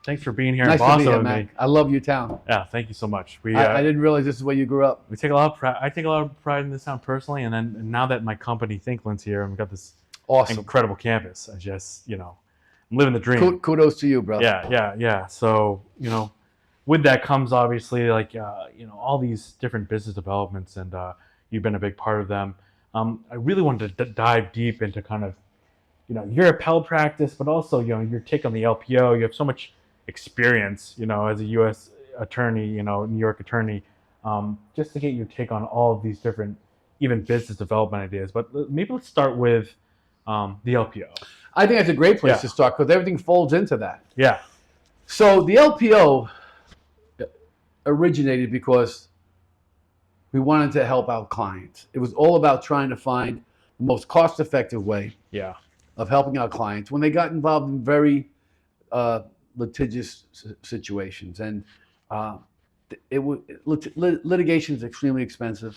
Thanks for being here Nice in Boston to be here, with Mac. me. I love your town. Yeah, thank you so much. I didn't realize this is where you grew up. We take a lot of pride. I take a lot of pride in this town personally, and then now that my company Thinklyn's here, and we've got this incredible campus. I just, I'm living the dream. Kudos to you, bro. Yeah. So, with that comes obviously like, all these different business developments, and you've been a big part of them. I really wanted to dive deep into kind of, your appellate practice, but also, your take on the LPO. You have so much experience, as a U.S. attorney, New York attorney, just to get your take on all of these different, even business development ideas. But maybe let's start with the LPO. I think that's a great place to start because everything folds into that. Yeah. So the LPO originated because we wanted to help our clients. It was all about trying to find the most cost-effective way of helping our clients when they got involved in very litigious situations. And litigation is extremely expensive.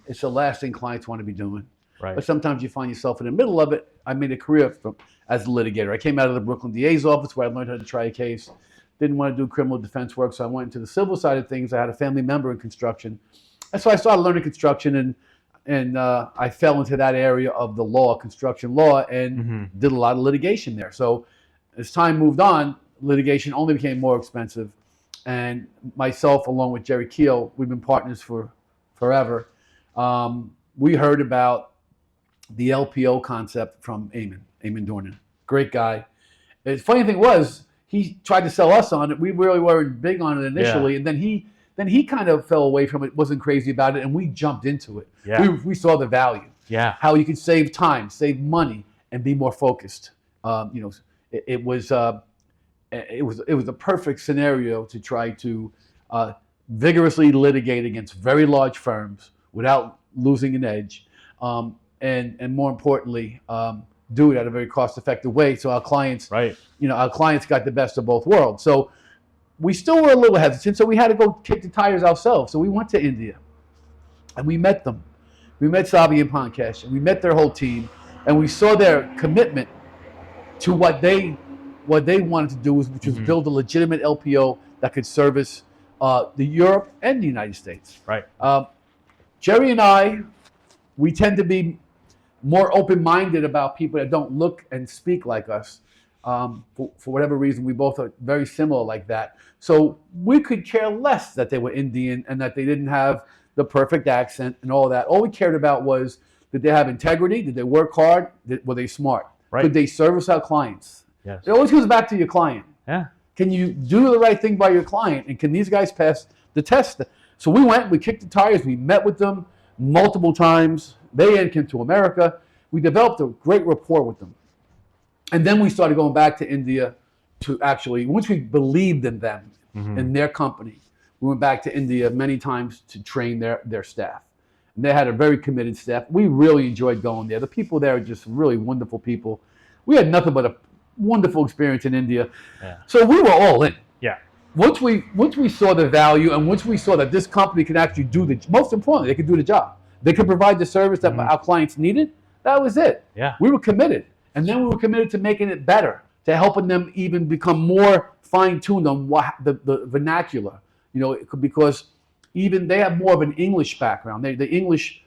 It's the last thing clients want to be doing. Right. But sometimes you find yourself in the middle of it. I made a career as a litigator. I came out of the Brooklyn DA's office where I learned how to try a case. Didn't want to do criminal defense work, so I went into the civil side of things. I had a family member in construction. And so I started learning construction, and I fell into that area of the law, construction law, and did a lot of litigation there. So as time moved on, litigation only became more expensive. And myself, along with Jerry Keel, we've been partners for forever. We heard about the LPO concept from Eamon Dornan. Great guy. The funny thing was, he tried to sell us on it. We really weren't big on it initially, and then he kind of fell away from it, wasn't crazy about it, and we jumped into it. Yeah. We saw the value. Yeah. How you could save time, save money, and be more focused. It was a perfect scenario to try to vigorously litigate against very large firms without losing an edge, and more importantly, do it at a very cost-effective way. So our clients, our clients got the best of both worlds. So we still were a little hesitant, so we had to go kick the tires ourselves. So we went to India, and we met them. We met Sabi and Pankaj, and we met their whole team, and we saw their commitment to what they wanted to do, which was build a legitimate LPO that could service the Europe and the United States. Right. Jerry and I, we tend to be more open-minded about people that don't look and speak like us. For whatever reason, we both are very similar like that. So we could care less that they were Indian and that they didn't have the perfect accent and all that. All we cared about was, did they have integrity? Did they work hard? Were they smart? Right. Could they service our clients? Yes. It always goes back to your client. Yeah. Can you do the right thing by your client? And can these guys pass the test? So we went, we kicked the tires, we met with them multiple times. They came to America. We developed a great rapport with them. And then we started going back to India to actually, once we believed in them, in their company, we went back to India many times to train their staff. And they had a very committed staff. We really enjoyed going there. The people there are just really wonderful people. We had nothing but a wonderful experience in India. Yeah. So we were all in. Yeah. Once we saw the value, and once we saw that this company could actually do most importantly, they could do the job. They could provide the service that our clients needed. That was it. Yeah. We were committed. And then we were committed to making it better, to helping them even become more fine-tuned on the vernacular. Because even they have more of an English background. The English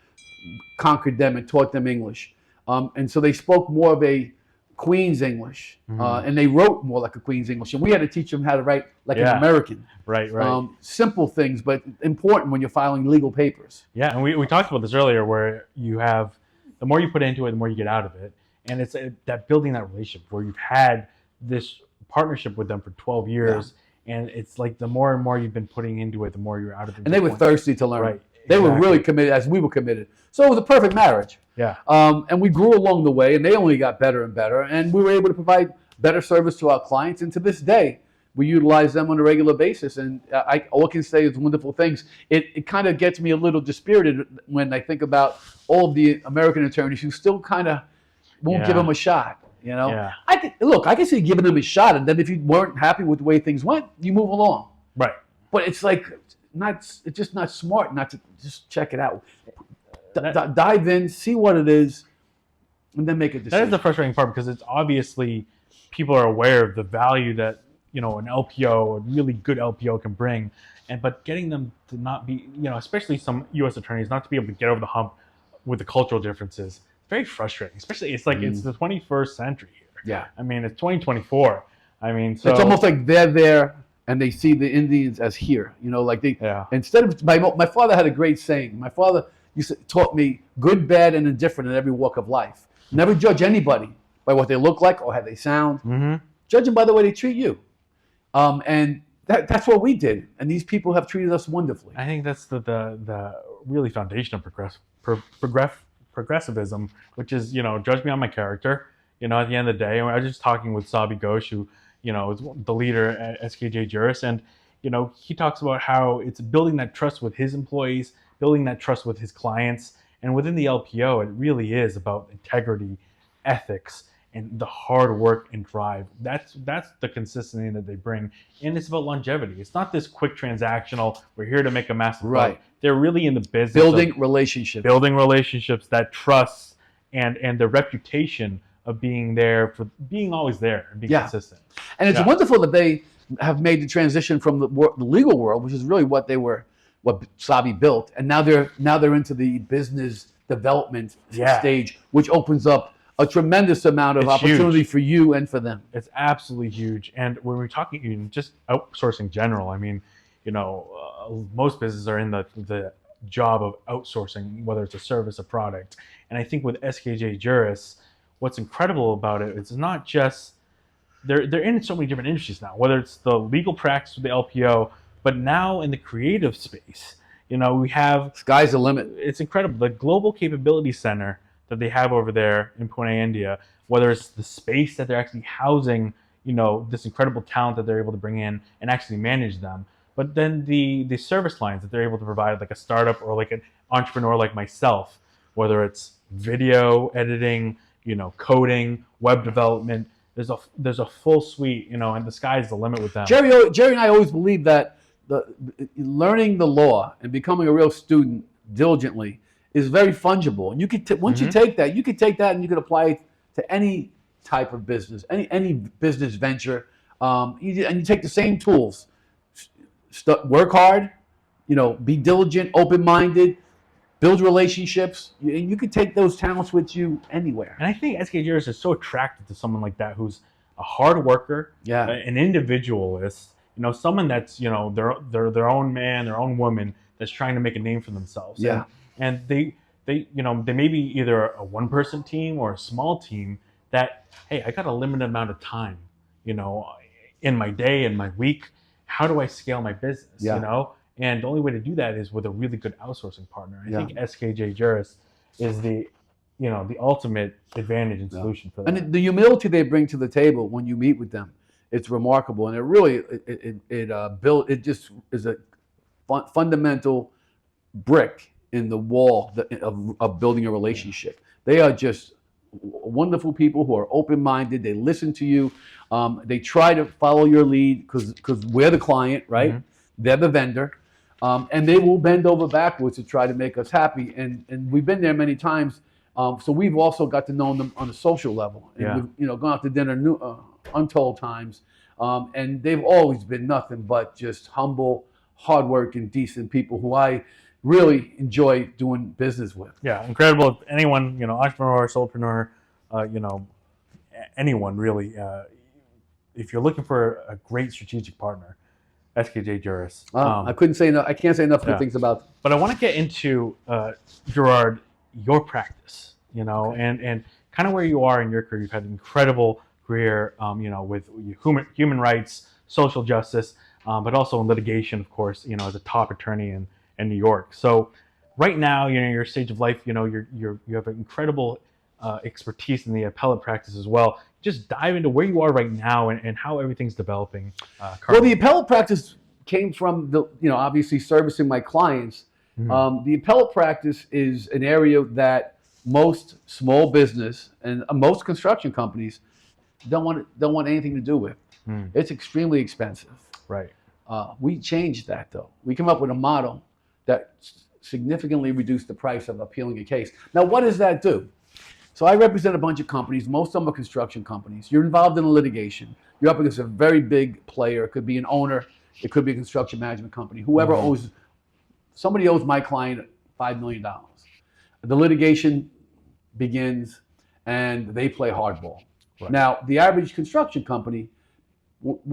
conquered them and taught them English. And so they spoke more of a Queen's English, and they wrote more like a Queen's English. And we had to teach them how to write like an American. Right. Simple things, but important when you're filing legal papers. Yeah, and we talked about this earlier, where you have, the more you put into it, the more you get out of it. And it's that building that relationship where you've had this partnership with them for 12 years. Yeah. And it's like the more and more you've been putting into it, the more you're out of it. And they were thirsty to learn. Right. They were really committed as we were committed. So it was a perfect marriage. Yeah. And we grew along the way, and they only got better and better. And we were able to provide better service to our clients. And to this day, we utilize them on a regular basis. And all I can say is wonderful things. It kind of gets me a little dispirited when I think about all of the American attorneys who still kind of won't give them a shot. Yeah. I can see giving them a shot, and then if you weren't happy with the way things went, you move along. Right. But it's like it's just not smart not to just check it out. Dive in, see what it is, and then make a decision. That is the frustrating part, because it's obviously people are aware of the value that an LPO, a really good LPO can bring, but getting them to not be, especially some U.S. attorneys, not to be able to get over the hump with the cultural differences. Very frustrating, especially it's like it's the 21st century here. Yeah. I mean, it's 2024. I mean, so it's almost like they're there and they see the Indians as here. Like instead of my father had a great saying. My father taught me good, bad, and indifferent in every walk of life. Never judge anybody by what they look like or how they sound. Mm-hmm. Judge them by the way they treat you. And that's what we did. And these people have treated us wonderfully. I think that's the really foundation of progressivism, which is, judge me on my character. At the end of the day, I was just talking with Sabi Ghosh, who, is the leader at SKJ Juris, and, he talks about how it's building that trust with his employees, building that trust with his clients, and within the LPO, it really is about integrity, ethics, and the hard work and drive. That's the consistency that they bring, and it's about longevity. It's not this quick transactional. We're here to make a massive right. They're really in the business building of relationships, that trust and the reputation of being there, for being always there and being consistent. And it's wonderful that they have made the transition from the legal world, which is really what Sabi built, and now they're into the business development stage, which opens up a tremendous amount of opportunity for you and for them. It's absolutely huge. And when we're talking just outsourcing general, I mean, most businesses are in the job of outsourcing, whether it's a service, a product. And I think with SKJ Juris, what's incredible about it, it's not just, they're in so many different industries now, whether it's the legal practice with the LPO, but now in the creative space, we have... Sky's the limit. It's incredible. The Global Capability Center that they have over there in Pune, India, whether it's the space that they're actually housing, this incredible talent that they're able to bring in and actually manage them, but then the service lines that they're able to provide, like a startup or like an entrepreneur like myself, whether it's video editing, coding, web development, there's a full suite, and the sky's the limit with them. Jerry and I always believe that learning the law and becoming a real student diligently is very fungible, and you could once you take that, and you could apply it to any type of business, any business venture. And you take the same tools, work hard, be diligent, open-minded, build relationships. You could take those talents with you anywhere. And I think SK Juris is so attracted to someone like that, who's a hard worker, an individualist, someone that's their own man, their own woman that's trying to make a name for themselves. Yeah. And they may be either a one-person team or a small team that, hey, I got a limited amount of time, in my day, in my week. How do I scale my business, And the only way to do that is with a really good outsourcing partner. I think SKJ Juris is the ultimate advantage and solution for that. And the humility they bring to the table when you meet with them, it's remarkable. And it really, it just is a fundamental brick in the wall of building a relationship. They are just wonderful people who are open-minded. They listen to you. They try to follow your lead because we're the client, right? Mm-hmm. They're the vendor. And they will bend over backwards to try to make us happy. And we've been there many times. So we've also got to know them on a social level. And we've gone out to dinner untold times. And they've always been nothing but just humble, hardworking, decent people who I really enjoy doing business with. Yeah, incredible. If anyone, entrepreneur, solopreneur, anyone really, if you're looking for a great strategic partner, SKJ Juris. I couldn't say enough. I can't say enough good things about them. But I want to get into, Gerard, your practice, and kind of where you are in your career. You've had an incredible career, with human rights, social justice, but also in litigation, of course, as a top attorney in New York. So right now, your stage of life, you have an incredible expertise in the appellate practice as well. Just dive into where you are right now and how everything's developing. Well, the appellate practice came from obviously servicing my clients. Mm-hmm. The appellate practice is an area that most small business and most construction companies don't want anything to do with. Mm. It's extremely expensive. Right. We changed that though. We came up with a model that significantly reduced the price of appealing a case. Now, what does that do? So I represent a bunch of companies. Most of them are construction companies. You're involved in a litigation. You're up against a very big player. It could be an owner. It could be a construction management company. Whoever owes, somebody owes my client $5 million. The litigation begins and they play hardball. Right. Now, the average construction company,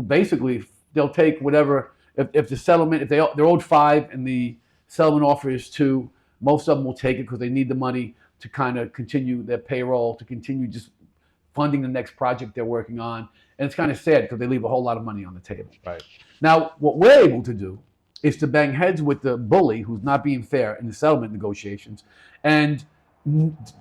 basically, they'll take whatever, if the settlement, if they're owed 5 and the settlement offer is 2, most of them will take it because they need the money to kind of continue their payroll, to continue just funding the next project they're working on. And it's kind of sad because they leave a whole lot of money on the table. Right. Now, what we're able to do is to bang heads with the bully who's not being fair in the settlement negotiations and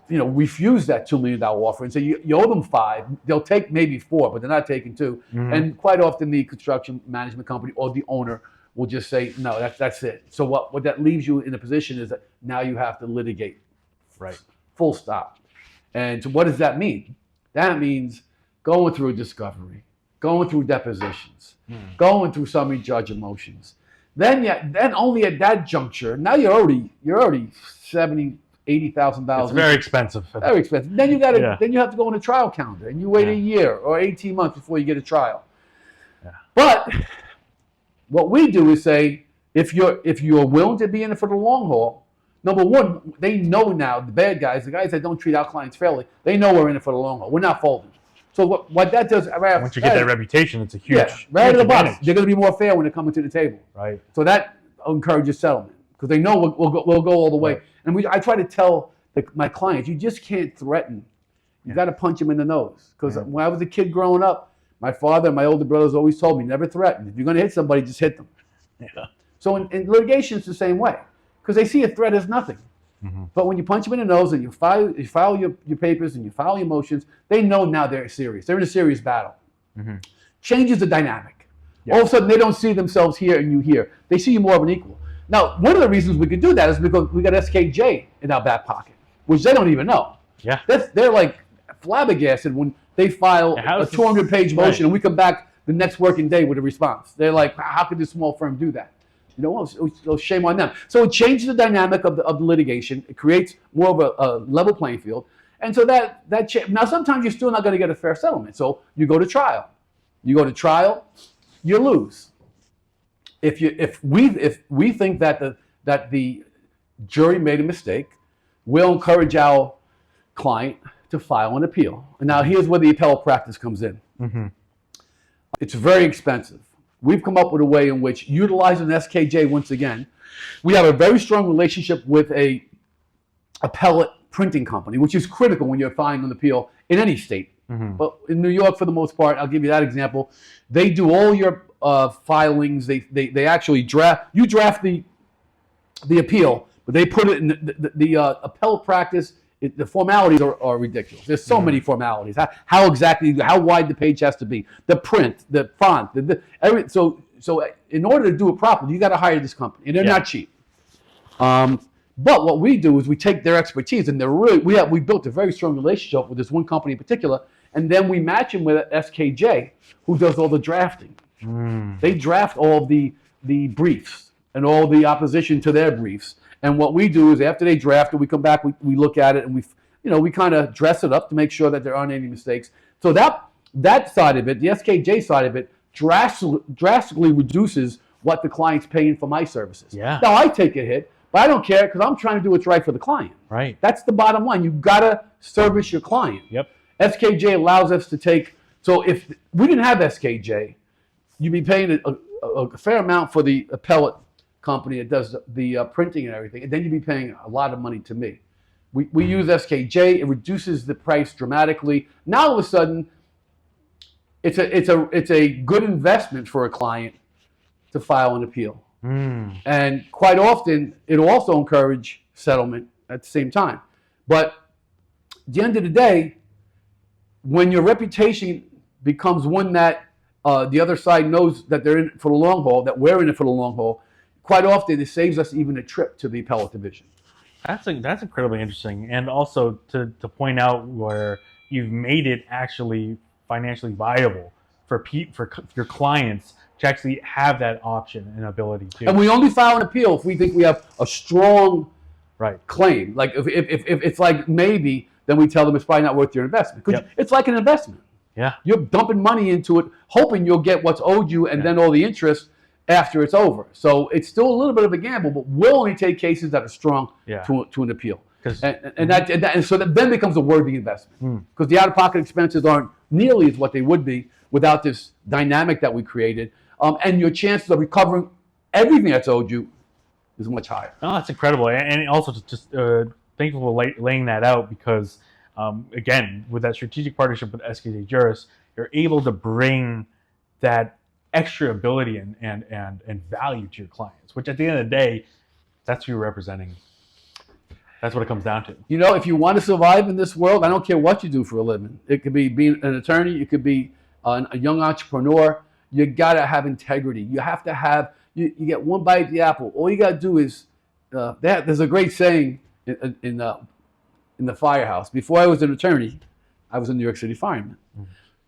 refuse that $2 million offer and say, you owe them 5. They'll take maybe 4, but they're not taking 2. And quite often the construction management company or the owner will just say, no, that's it. So what that leaves you in a position is that now you have to litigate. Right. Full stop. And so what does that mean? That means going through a discovery, going through depositions, going through summary judgment motions. Then only at that juncture, now you're already $70,000, $80,000. It's very expensive. Very expensive. Then you have to go on a trial calendar, and you wait a year or 18 months before you get a trial. Yeah. But what we do is say, if you're willing to be in it for the long haul, number one, they know now, the bad guys, the guys that don't treat our clients fairly, they know we're in it for the long haul. We're not folding. So what that does, once you get that reputation, it's a huge, right huge at the bottom. advantage. They're going to be more fair when they're coming to the table. Right. So that encourages settlement because they know we'll go all the way. Right. And I try to tell my clients, you just can't threaten. You got to punch them in the nose. Because when I was a kid growing up, my father and my older brothers always told me, never threaten. If you're going to hit somebody, just hit them. Yeah. So in litigation, it's the same way. Because they see a threat as nothing. But when you punch them in the nose and you file your papers and you file your motions, they know now they're serious. They're in a serious battle. Changes the dynamic. Yeah. All of a sudden, they don't see themselves here and you here. They see you more of an equal. Now, one of the reasons we could do that is because we got SKJ in our back pocket, which they don't even know. Yeah, they're like flabbergasted when they file a 200-page motion and we come back the next working day with a response. They're like, how could this small firm do that? So shame on them. So it changes the dynamic of the litigation. It creates more of a level playing field. And so now sometimes you're still not going to get a fair settlement. So you go to trial. You lose. If we think that the jury made a mistake, we'll encourage our client to file an appeal. And now here's where the appellate practice comes in. It's very expensive. We've come up with a way in which, utilizing SKJ once again, we have a very strong relationship with a appellate printing company, which is critical when you're filing an appeal in any state. But in New York, for the most part, I'll give you that example. They do all your filings. They actually draft the appeal, but they put it in the appellate practice. The formalities are ridiculous. There's so many formalities. How wide the page has to be, the print, the font, so in order to do it properly, you got to hire this company, and they're not cheap. But what we do is we take their expertise, and we built a very strong relationship with this one company in particular, and then we match them with SKJ, who does all the drafting. They draft all the briefs and all the opposition to their briefs. And what we do is after they draft it, we come back, we look at it, and we kind of dress it up to make sure that there aren't any mistakes. So that side of it, the SKJ side of it, drastically reduces what the client's paying for my services. Yeah. Now I take a hit, but I don't care because I'm trying to do what's right for the client. Right. That's the bottom line. You've got to service your client. Yep. SKJ allows us to take. So if we didn't have SKJ, you'd be paying a fair amount for the appellate company that does the printing and everything, and then you'd be paying a lot of money to me. We use SKJ. It reduces the price dramatically. Now all of a sudden, it's a good investment for a client to file an appeal. And quite often, it'll also encourage settlement at the same time. But at the end of the day, when your reputation becomes one that the other side knows that they're in it for the long haul, that we're in it for the long haul, quite often it saves us even a trip to the appellate division. That's incredibly interesting, and also to point out where you've made it actually financially viable for your clients to actually have that option and ability to. And we only file an appeal if we think we have a strong claim. Like if it's like maybe then we tell them it's probably not worth your investment. Because it's like an investment. Yeah. You're dumping money into it, hoping you'll get what's owed you and then all the interest after it's over. So it's still a little bit of a gamble, but we'll only take cases that are strong to an appeal. And so that then becomes a worthy investment. Because the out-of-pocket expenses aren't nearly as what they would be without this dynamic that we created. And your chances of recovering everything that's owed you is much higher. Oh, that's incredible. And also just thankful for laying that out because, again, with that strategic partnership with SKJ Juris, you're able to bring that extra ability and value to your clients, which at the end of the day, that's who you're representing. That's what it comes down to. You know, if you want to survive in this world, I don't care what you do for a living. It could be being an attorney. It could be a young entrepreneur. You got to have integrity. You have to have, you get one bite of the apple. All you got to do is, there's a great saying in the firehouse. Before I was an attorney, I was a New York City fireman.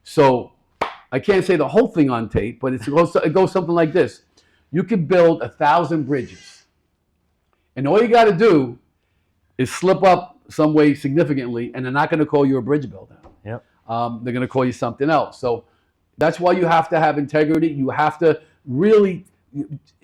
So I can't say the whole thing on tape, but it goes something like this. You can build 1,000 bridges. And all you got to do is slip up some way significantly, and they're not going to call you a bridge builder. Yep. They're going to call you something else. So that's why you have to have integrity. You have to really,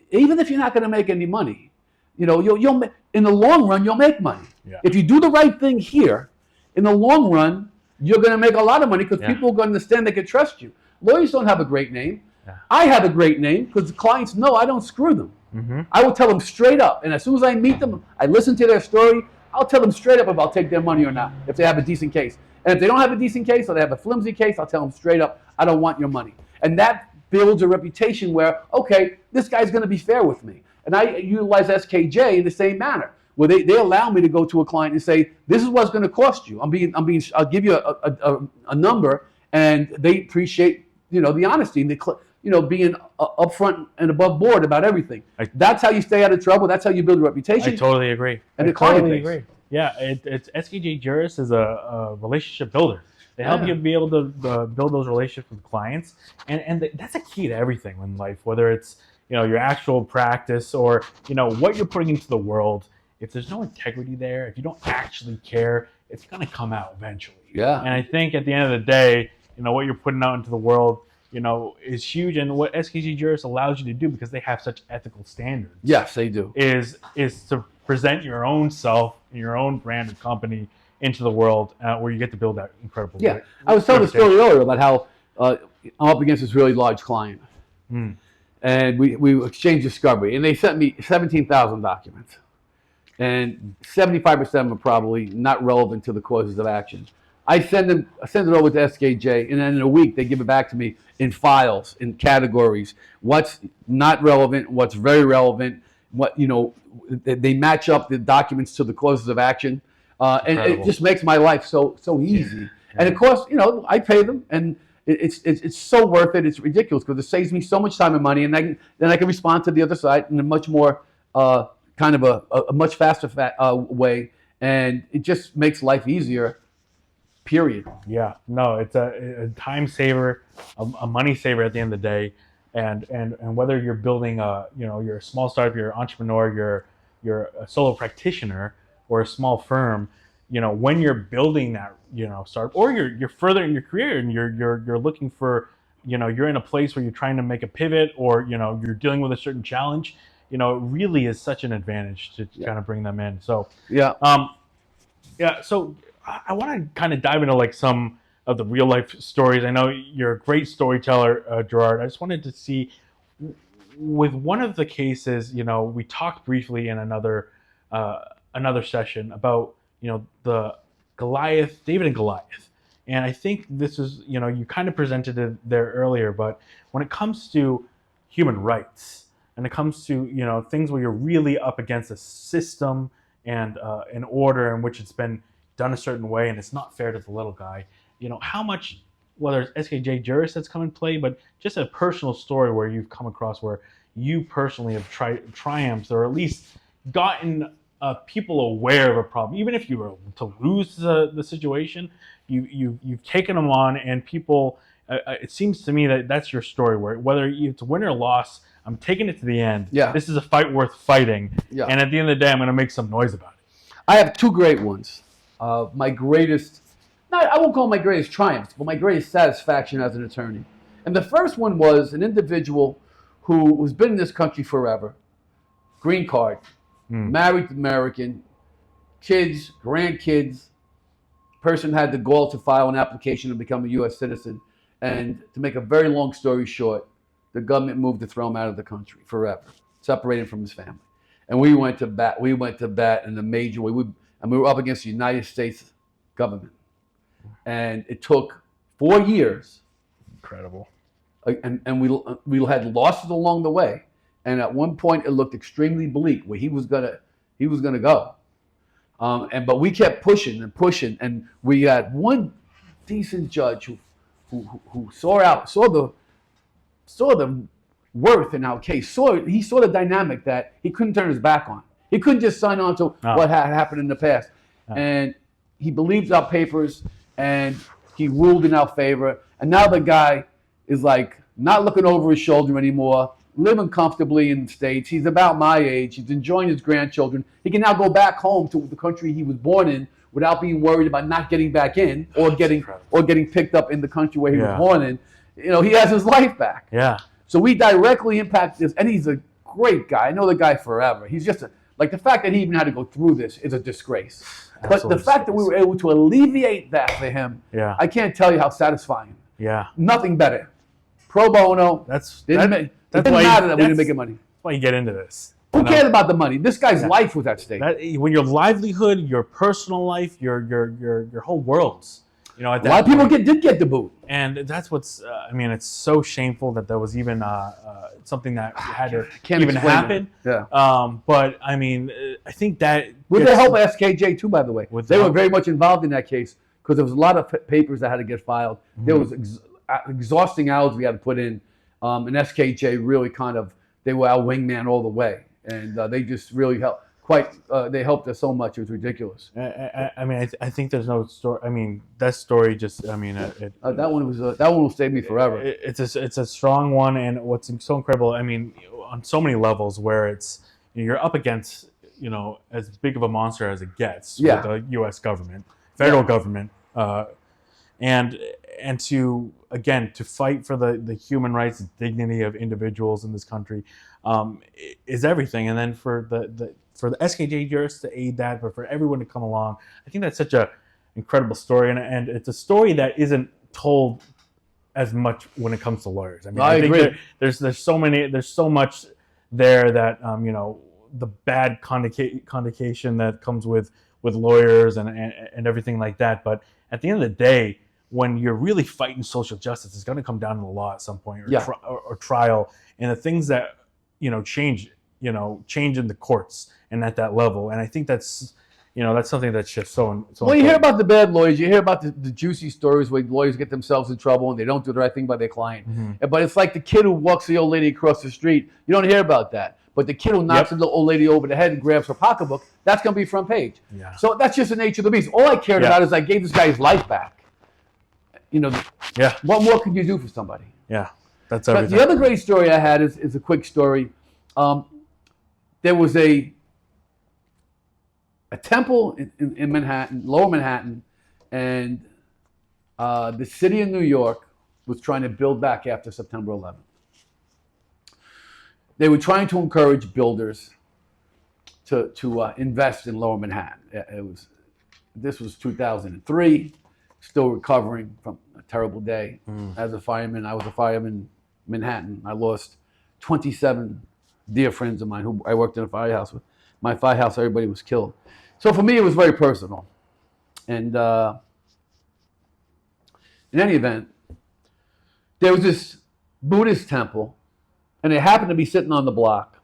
even if you're not going to make any money, you know, you'll in the long run you'll make money. Yeah. If you do the right thing here, in the long run you're going to make a lot of money because people are going to understand they can trust you. Lawyers don't have a great name. Yeah. I have a great name because the clients know I don't screw them. I will tell them straight up, and as soon as I meet them, I listen to their story. I'll tell them straight up if I'll take their money or not, if they have a decent case. And if they don't have a decent case or they have a flimsy case, I'll tell them straight up, I don't want your money. And that builds a reputation where, okay, this guy's going to be fair with me. And I utilize SKJ in the same manner, where they allow me to go to a client and say, this is what's going to cost you. I'll give you a number, and they appreciate, you know, the honesty and being upfront and above board about everything. That's how you stay out of trouble. That's how you build a reputation. I totally agree. And I totally agree. Yeah, it's SKJ Juris is a relationship builder. They help you be able to build those relationships with clients, and that's a key to everything in life. Whether it's your actual practice or what you're putting into the world. If there's no integrity there, if you don't actually care, it's gonna come out eventually. Yeah. And I think at the end of the day, what you're putting out into the world, is huge, and what SKJ Juris allows you to do, because they have such ethical standards. Yes, they do. Is to present your own self and your own branded company into the world, where you get to build that incredible. Yeah, I was telling the story earlier about how I'm up against this really large client, and we exchanged discovery, and they sent me 17,000 documents, and 75% of them are probably not relevant to the causes of action. I send it over to SKJ, and then in a week they give it back to me in files, in categories. What's not relevant, what's very relevant. What they match up the documents to the causes of action, and it just makes my life so easy. Yeah. And of course, I pay them, and it's so worth it. It's ridiculous because it saves me so much time and money, and then I can respond to the other side in a much more kind of a much faster way, and it just makes life easier. Period. Yeah, no, it's a time saver, a money saver at the end of the day, and whether you're building you're a small startup, you're an entrepreneur, you're a solo practitioner or a small firm, when you're building that startup, or you're further in your career and you're looking for you're in a place where you're trying to make a pivot, or you're dealing with a certain challenge, it really is such an advantage to kind of bring them in. So so I want to kind of dive into like some of the real life stories. I know you're a great storyteller, Gerard. I just wanted to see, with one of the cases, we talked briefly in another session about the David and Goliath, and I think this is you kind of presented it there earlier. But when it comes to human rights, and it comes to things where you're really up against a system and an order in which it's been done a certain way and it's not fair to the little guy, how much, whether it's SKJ Juris that's come in play, but just a personal story where you've come across where you personally have triumphed, or at least gotten people aware of a problem, even if you were to lose the situation, you've taken them on, and people, it seems to me that that's your story, where whether it's win or loss, I'm taking it to the end. Yeah. This is a fight worth fighting. Yeah. And at the end of the day, I'm going to make some noise about it. I have two great ones. my greatest, I won't call it my greatest triumphs, but my greatest satisfaction as an attorney. And the first one was an individual who has been in this country forever, green card, married to American, kids, grandkids. Person had the gall to file an application to become a U.S. citizen. And to make a very long story short, the government moved to throw him out of the country forever, separated from his family. And we went to bat. We went to bat in a major way. And we were up against the United States government. And it took 4 years. Incredible. And we had losses along the way. And at one point, it looked extremely bleak where he was gonna go. But we kept pushing and pushing, and we had one decent judge who saw the worth in our case. He saw the dynamic that he couldn't turn his back on. He couldn't just sign on to what had happened in the past. And he believed our papers, and he ruled in our favor. And now the guy is like not looking over his shoulder anymore, living comfortably in the States. He's about my age. He's enjoying his grandchildren. He can now go back home to the country he was born in without being worried about not getting back in or getting picked up in the country where he was born in. He has his life back. Yeah. So we directly impact this, and he's a great guy. I know the guy forever. He's just the fact that he even had to go through this is a disgrace. Absolutely. But the fact that we were able to alleviate that for him, I can't tell you how satisfying. Yeah. Nothing better. Pro bono. It didn't matter that we didn't make any money. That's why you get into this. Who cared about the money? This guy's life was at stake. When your livelihood, your personal life, your whole world's, a lot of people did get the boot. And that's what's, it's so shameful that there was even something that had to even happen. Yeah. But I think that with the help of SKJ too, by the way, they were very much involved in that case because there was a lot of papers that had to get filed. There was exhausting hours we had to put in, and SKJ really they were our wingman all the way, and they just really helped. They helped us so much. It was ridiculous. I think there's no story. That story just. That one will stay me forever. It's a strong one, and what's so incredible. On so many levels, where it's you're up against as big of a monster as it gets with the U.S. government, federal government, and to fight for the human rights and dignity of individuals in this country is everything. And then for the SKJ jurists to aid that, but for everyone to come along, I think that's such a incredible story, and it's a story that isn't told as much when it comes to lawyers. I agree. There's so much there that the bad connotation that comes with lawyers and everything like that. But at the end of the day, when you're really fighting social justice, it's going to come down to the law at some point, or trial, and the things that change in the courts and at that level. And I think that's something that's just so. Well, important. You hear about the bad lawyers, you hear about the juicy stories where lawyers get themselves in trouble and they don't do the right thing by their client. Mm-hmm. But it's like the kid who walks the old lady across the street. You don't hear about that. But the kid who knocks the old lady over the head and grabs her pocketbook, that's going to be front page. Yeah. So that's just the nature of the beast. All I cared about is I gave this guy his life back. What more could you do for somebody? Yeah, that's everything. But the other great story I had is a quick story. There was a temple in Manhattan, Lower Manhattan, and the city of New York was trying to build back after September 11th. They were trying to encourage builders to invest in Lower Manhattan. This was 2003. Still recovering from a terrible day. As a fireman, I was a fireman in Manhattan. I lost 27 dear friends of mine who I worked in a firehouse with. My firehouse, everybody was killed. So for me, it was very personal. And in any event, there was this Buddhist temple, and it happened to be sitting on the block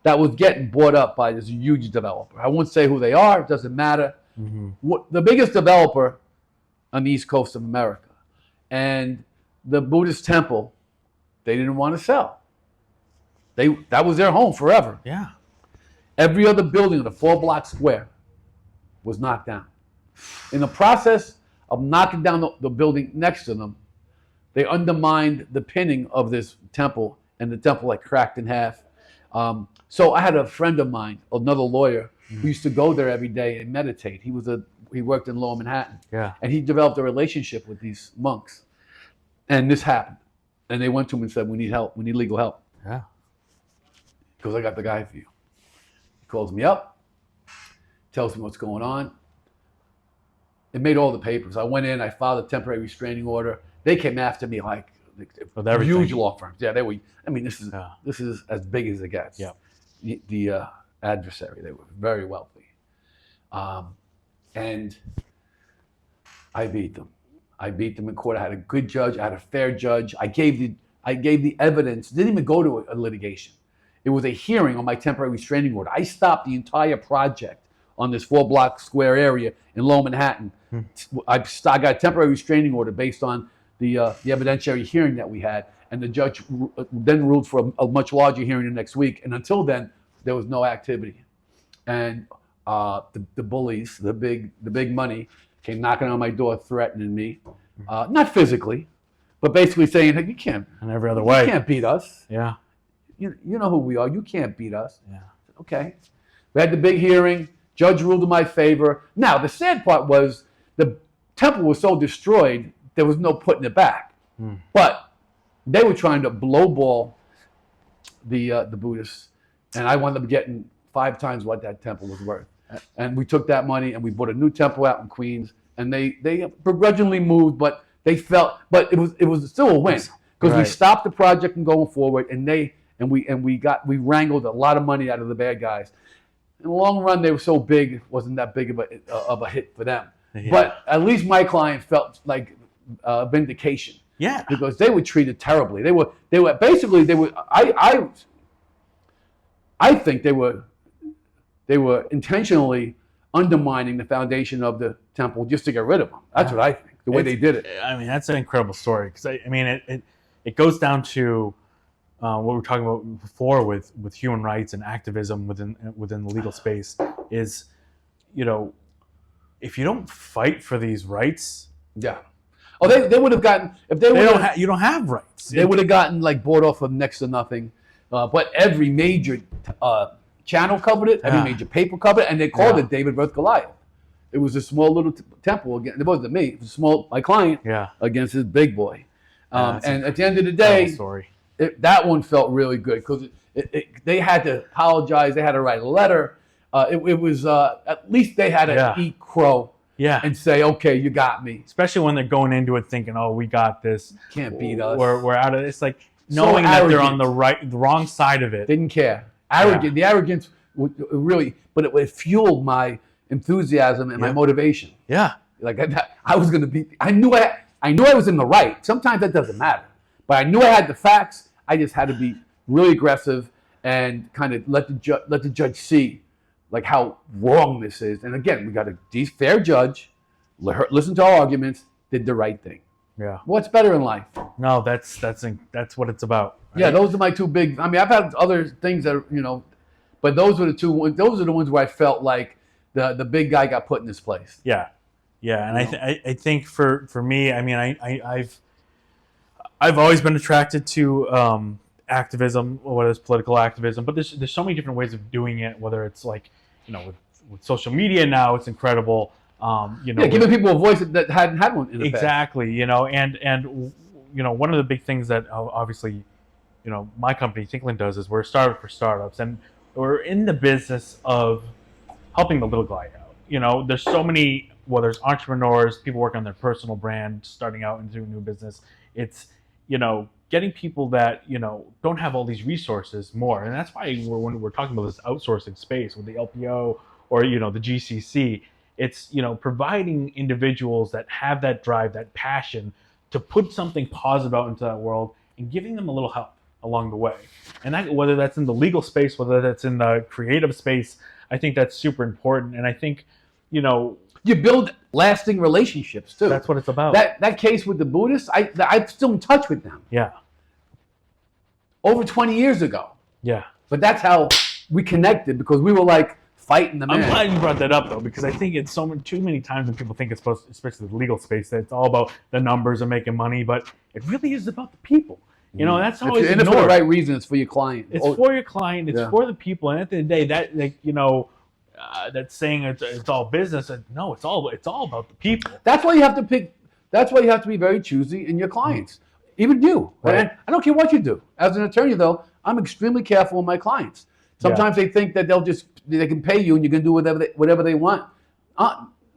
that was getting bought up by this huge developer. I won't say who they are. It doesn't matter. Mm-hmm. The biggest developer on the East Coast of America. And the Buddhist temple, they didn't want to sell. That was their home forever. Yeah. Every other building in a 4-block square was knocked down. In the process of knocking down the building next to them, they undermined the pinning of this temple, and the temple cracked in half. So I had a friend of mine, another lawyer, who used to go there every day and meditate. He was he worked in Lower Manhattan. Yeah. And he developed a relationship with these monks. And this happened. And they went to him and said, we need help. We need legal help. Yeah. He goes, I got the guy for you. He calls me up, tells me what's going on. It made all the papers. I went in, I filed a temporary restraining order. They came after me like With everything. huge law firms. Yeah, they were. I mean, this is as big as it gets. Yeah. The adversary, they were very wealthy, and I beat them. I beat them in court. I had a good judge. I had a fair judge. I gave the evidence. Didn't even go to a litigation. It was a hearing on my temporary restraining order. I stopped the entire project on this 4-block square area in Lower Manhattan. I got a temporary restraining order based on the evidentiary hearing that we had, and the judge then ruled for a much larger hearing the next week. And until then, there was no activity. And the bullies, the big money, came knocking on my door, threatening me, not physically, but basically saying, hey, you can't. In every other way. You can't beat us. Yeah. You know who we are. You can't beat us. Yeah. Okay. We had the big hearing. Judge ruled in my favor. Now, the sad part was the temple was so destroyed, there was no putting it back. But they were trying to blowball the Buddhists, and I wound up getting 5 times what that temple was worth. And we took that money and we bought a new temple out in Queens, and they begrudgingly moved, but they felt, but it was still a win because we stopped the project from going forward, and we wrangled a lot of money out of the bad guys. In the long run, they were so big, it wasn't that big of a hit for them. Yeah. But at least my client felt like vindication. Yeah. Because they were treated terribly. They were basically I think they were intentionally undermining the foundation of the temple just to get rid of them. That's what I think. The way they did it. I mean, that's an incredible story because I mean, it goes down to what we were talking about before with human rights and activism within the legal space is, if you don't fight for these rights, yeah. Oh, they would have gotten if they would. You don't have rights. They would have gotten like bought off of next to nothing. But every major channel covered it. Every major paper covered it, and they called it David versus Goliath. It was a small little temple again. It wasn't me. It was my client against this big boy. And at the end of the day, that one felt really good because they had to apologize. They had to write a letter. It was at least they had to eat crow. Yeah. And say, okay, you got me. Especially when they're going into it thinking, oh, we got this. Can't beat us. We're out of it. It's like knowing that they're on the wrong side of it. Didn't care. Arrogant. Yeah. The arrogance really, but it fueled my enthusiasm and my motivation. Yeah. Like I was going to be, I knew I was in the right. Sometimes that doesn't matter. But I knew I had the facts. I just had to be really aggressive and kind of let the judge see like how wrong this is. And again, we got a fair judge, listen to our arguments, did the right thing. Yeah. What's better in life? No, that's what it's about. Right? Yeah, those are my two big. I mean, I've had other things that but those are the two. Those are the ones where I felt like the big guy got put in his place. Yeah, yeah, and I think for me, I mean, I've always been attracted to activism, whether it's political activism, but there's so many different ways of doing it. Whether it's like with social media now, it's incredible. Giving people a voice that hadn't had one in the past. Exactly, and one of the big things that obviously, my company Thinklyn does is we're a startup for startups, and we're in the business of helping the little guy out. There's so many, whether it's entrepreneurs, people working on their personal brand, starting out into a new business. It's getting people that don't have all these resources more, and that's why when we're talking about this outsourcing space with the LPO or the GCC, it's providing individuals that have that drive, that passion to put something positive out into that world and giving them a little help along the way. And that, whether that's in the legal space, whether that's in the creative space, I think that's super important. And I think you build lasting relationships too. That's what it's about. That case with the Buddhists, I'm still in touch with them. Yeah. Over 20 years ago. Yeah. But that's how we connected, because we were like fighting the man. I'm glad you brought that up though, because I think it's too many times when people think it's supposed, especially the legal space, that it's all about the numbers and making money, but it really is about the people. That's always ignored. And it's for the right reason. It's for your client. It's for your client. It's for the people. And at the end of the day, that that's saying it's all business. And no, it's all about the people. That's why you have to pick. That's why you have to be very choosy in your clients. Even you. Right. And I don't care what you do. As an attorney, though, I'm extremely careful with my clients. Sometimes they think that they can pay you and you can do whatever they want.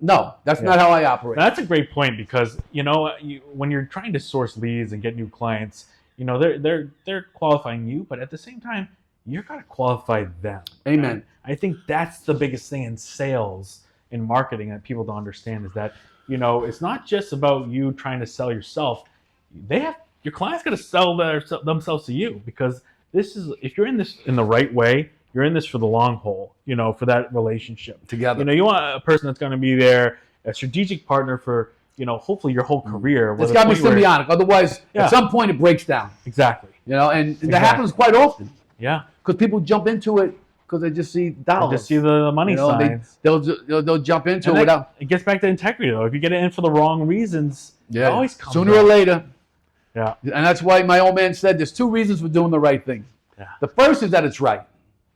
No, that's not how I operate. That's a great point, because when you're trying to source leads and get new clients, they're qualifying you, but at the same time, you've got to qualify them. Amen. And I think that's the biggest thing in sales, in marketing, that people don't understand, is that it's not just about you trying to sell yourself. Your client's got to sell themselves to you, because if you're in this in the right way, you're in this for the long haul, for that relationship. Together. You want a person that's going to be there, a strategic partner for, hopefully your whole career. It's got to be symbiotic. Otherwise, at some point, it breaks down. Exactly. And that happens quite often. Yeah. Because people jump into it because they just see dollars. They just see the money signs. They'll jump into it without. It gets back to integrity, though. If you get it in for the wrong reasons, it always comes sooner or later. Yeah. And that's why my old man said there's 2 reasons for doing the right thing. Yeah. The first is that it's right,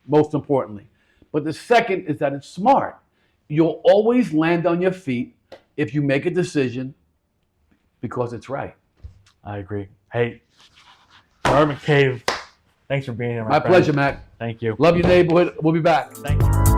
most importantly. But the second is that it's smart. You'll always land on your feet if you make a decision because it's right. I agree. Hey, Gerard McCabe, thanks for being here, my pleasure, Mac. Thank you. Love your neighborhood. We'll be back. Thank you.